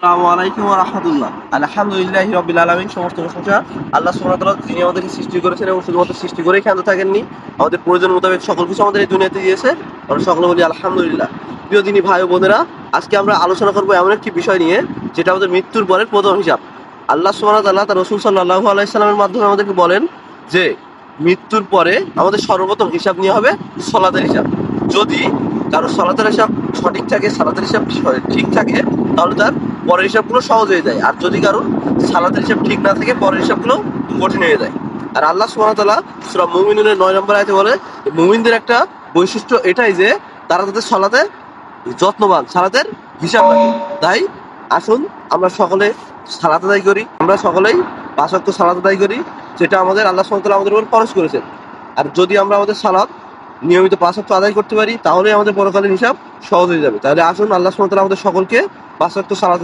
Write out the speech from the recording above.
আসসালামু আলাইকুম ওয়া রাহমাতুল্লাহ। আলহামদুলিল্লাহি রাব্বিল আলামিন। সমস্ত প্রশংসা আল্লাহ সুবহানাহু ওয়া তাআলা, যিনি আমাদেরকে সৃষ্টি করেছেন এবং শুধুমাত্র সৃষ্টি করেই ক্ষান্ত থাকেননি, আমাদের প্রয়োজন মোতাবেক সকল কিছু আমাদের এই দুনিয়াতে দিয়েছে। আমরা সকলে বলি আলহামদুলিল্লাহ। প্রিয় দিনী ভাই ও বোনেরা, আজকে আমরা আলোচনা করব এমন একটি বিষয় নিয়ে, যেটা আমাদের মৃত্যুর পরের প্রথম হিসাব। আল্লাহ সুবহানাহু ওয়া তাআলা তার রাসূল সাল্লাল্লাহু আলাইহি সাল্লামের মাধ্যমে আমাদেরকে বলেন যে মৃত্যুর পরে আমাদের সর্বপ্রথম হিসাব নিয়ে হবে সলাতের হিসাব। যদি কারো সলাতের হিসাব সঠিক থাকে, সালাতের হিসাব ঠিক থাকে, তাহলে তার পরের হিসাবগুলো সহজ হয়ে যায়। আর যদি কারোর সালাতের হিসাব ঠিক না থাকে, পরের হিসাবগুলো কঠিন হয়ে যায়। আর আল্লাহ সুবহানাহু ওয়া তাআলা সূরা মুমিনুনের ৯ নম্বর আয়াতে বলে, মুমিনদের একটা বৈশিষ্ট্য এটাই যে তারা তাদের সালাতে যত্নবান, সালাতের হিসাব রাখে। তাই আসুন আমরা সকলে সালাত আদায় করি। আমরা সকলেই ৫ ওয়াক্ত সালাত আদায় করি, যেটা আমাদের আল্লাহ সুবহানাহু ওয়া তাআলা আমাদের উপর ফরজ করেছেন। আর যদি আমরা আমাদের সালাত নিয়মিত ৫ ওয়াক্ত আদায় করতে পারি, তাহলেই আমাদের পরকালীন হিসাব সহজ হয়ে যাবে। তাহলে আসুন আল্লাহ সুবহানাহু ওয়া তাআলা আমাদের সকলকে ৫ ওয়াক্ত সালাত